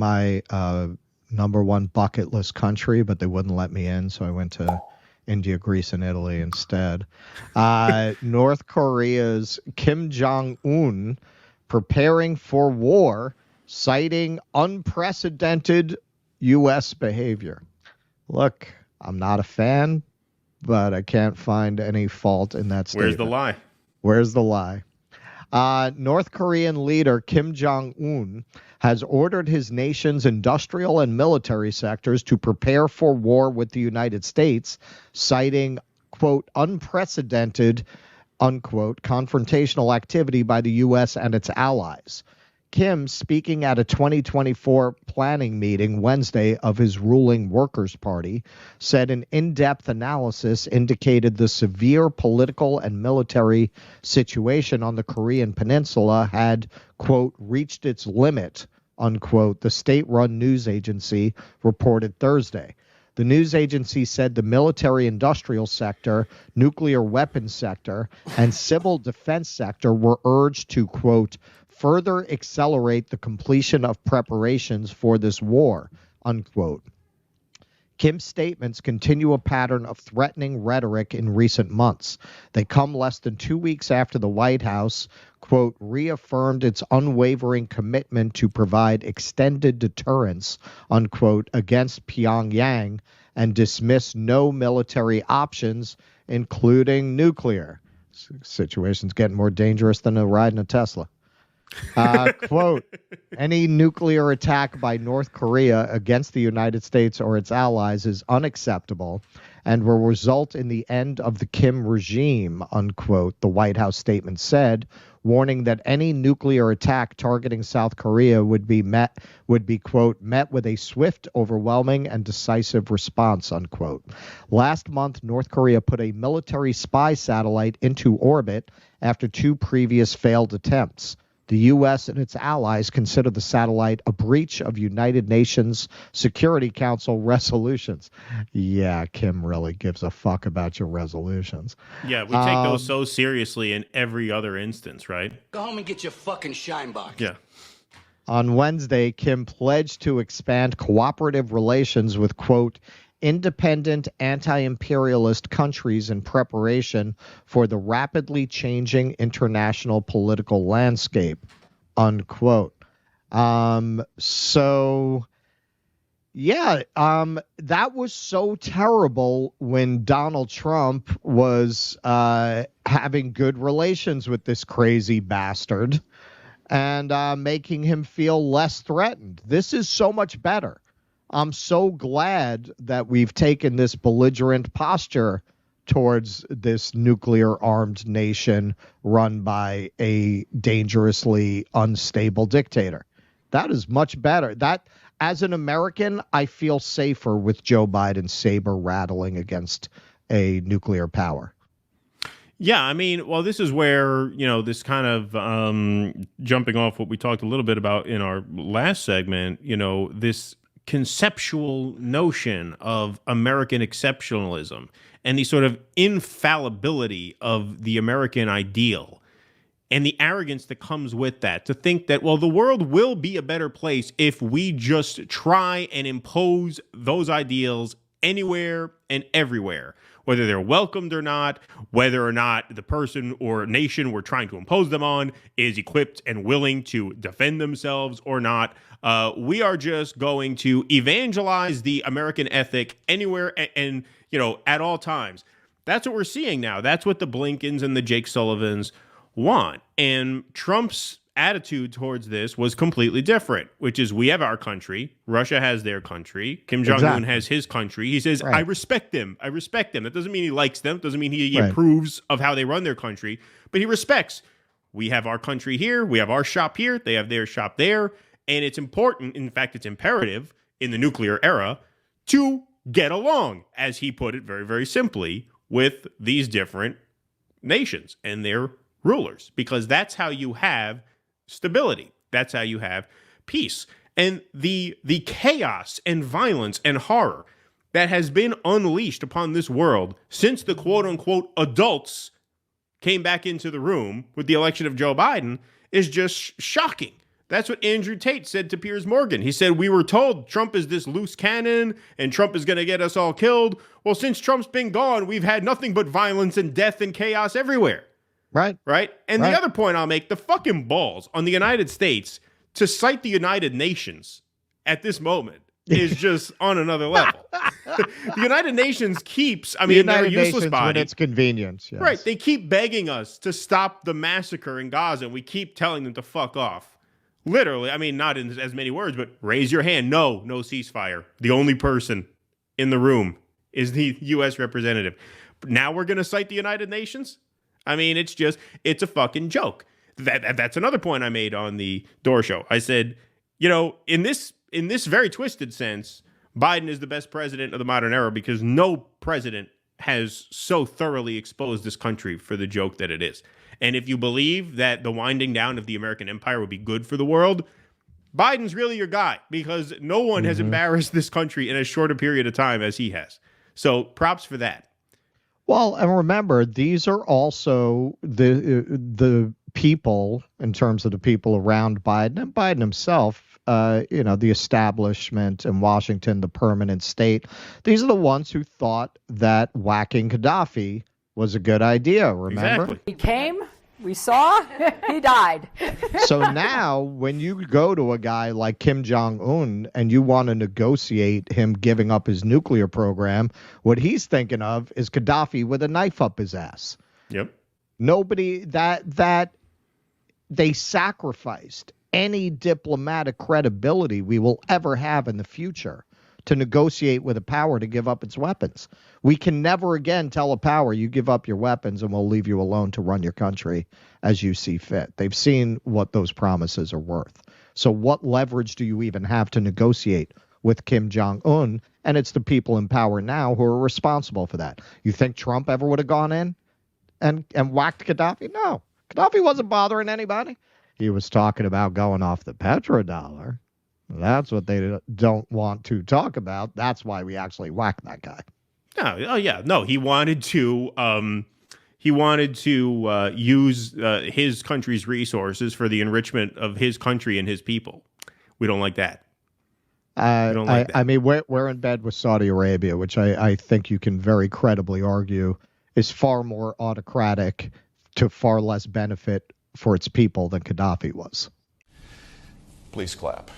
my number one bucket list country, but they wouldn't let me in, so I went to India, Greece, and Italy instead. North Korea's Kim Jong Un preparing for war, citing unprecedented U.S. behavior. Look, I'm not a fan, but I can't find any fault in that statement. Where's the lie? Where's the lie? North Korean leader Kim Jong Un has ordered his nation's industrial and military sectors to prepare for war with the United States, citing, quote, unprecedented, unquote, confrontational activity by the U.S. and its allies. Kim, speaking at a 2024 planning meeting Wednesday of his ruling Workers' Party, said an in-depth analysis indicated the severe political and military situation on the Korean Peninsula had, quote, reached its limit, unquote, the state-run news agency reported Thursday. The news agency said the military-industrial sector, nuclear weapons sector, and civil defense sector were urged to, quote, further accelerate the completion of preparations for this war, unquote. Kim's statements continue a pattern of threatening rhetoric in recent months. They come less than 2 weeks after the White House, quote, reaffirmed its unwavering commitment to provide extended deterrence, unquote, against Pyongyang and dismiss no military options, including nuclear. Situation's getting more dangerous than a ride in a Tesla. Quote, any nuclear attack by North Korea against the United States or its allies is unacceptable and will result in the end of the Kim regime, unquote, the White House statement said, warning that any nuclear attack targeting South Korea would be, quote, met with a swift, overwhelming, and decisive response, unquote. Last month, North Korea put a military spy satellite into orbit after 2 previous failed attempts. The U.S. and its allies consider the satellite a breach of United Nations Security Council resolutions. Yeah, Kim really gives a fuck about your resolutions. Yeah, we take those so seriously in every other instance, right? Go home and get your fucking shine box. Yeah. On Wednesday, Kim pledged to expand cooperative relations with, quote, independent anti-imperialist countries in preparation for the rapidly changing international political landscape, unquote. That was so terrible when Donald Trump was having good relations with this crazy bastard and making him feel less threatened. This is so much better. I'm so glad that we've taken this belligerent posture towards this nuclear-armed nation run by a dangerously unstable dictator. That is much better. That, as an American, I feel safer with Joe Biden's saber rattling against a nuclear power. Yeah, I mean, well, this is where, this kind of jumping off what we talked a little bit about in our last segment, this conceptual notion of American exceptionalism and the sort of infallibility of the American ideal and the arrogance that comes with that, to think that, well, the world will be a better place if we just try and impose those ideals anywhere and everywhere, whether they're welcomed or not, whether or not the person or nation we're trying to impose them on is equipped and willing to defend themselves or not. We are just going to evangelize the American ethic anywhere and at all times. That's what we're seeing now. That's what the Blinkens and the Jake Sullivans want. And Trump's attitude towards this was completely different, which is we have our country, Russia has their country, Kim Jong-un has his country. He says, right. I respect them. That doesn't mean he likes them. Doesn't mean he approves of how they run their country, but he respects. We have our country here. We have our shop here. They have their shop there. And it's important, in fact, it's imperative in the nuclear era to get along, as he put it very, very simply, with these different nations and their rulers, because that's how you have stability. That's how you have peace. And the chaos and violence and horror that has been unleashed upon this world since the quote-unquote adults came back into the room with the election of Joe Biden is just shocking. That's what Andrew Tate said to Piers Morgan. He said, we were told Trump is this loose cannon and Trump is going to get us all killed. Well, since Trump's been gone, we've had nothing but violence and death and chaos everywhere. Right. Right. And the other point I'll make, the fucking balls on the United States to cite the United Nations at this moment is just on another level. The United Nations keeps, I mean, they're a useless body. When it's convenience. Yes. Right. They keep begging us to stop the massacre in Gaza, and we keep telling them to fuck off. Literally, I mean, not in as many words, but raise your hand. No ceasefire. The only person in the room is the U.S. representative. Now we're going to cite the United Nations? I mean, it's a fucking joke. That's another point I made on the Door Show. I said, in this very twisted sense, Biden is the best president of the modern era because no president has so thoroughly exposed this country for the joke that it is. And if you believe that the winding down of the American empire would be good for the world, Biden's really your guy because no one has embarrassed this country in as short a period of time as he has. So props for that. Well, and remember, these are also the people, in terms of the people around Biden and Biden himself, the establishment in Washington, the permanent state. These are the ones who thought that whacking Gaddafi was a good idea, remember? Exactly. He came, we saw, he died. So now when you go to a guy like Kim Jong Un and you want to negotiate him giving up his nuclear program, what he's thinking of is Gaddafi with a knife up his ass. Yep. Nobody that they sacrificed any diplomatic credibility we will ever have in the future to negotiate with a power to give up its weapons. We can never again tell a power, you give up your weapons and we'll leave you alone to run your country as you see fit. They've seen what those promises are worth. So what leverage do you even have to negotiate with Kim Jong Un? And it's the people in power now who are responsible for that. You think Trump ever would have gone in and whacked Gaddafi? No. Gaddafi wasn't bothering anybody. He was talking about going off the petrodollar. That's what they don't want to talk about. That's why we actually whacked that guy. No, he wanted to use his country's resources for the enrichment of his country and his people. We don't like that. I mean, we're in bed with Saudi Arabia, which I think you can very credibly argue is far more autocratic to far less benefit for its people than Gaddafi was. Please clap.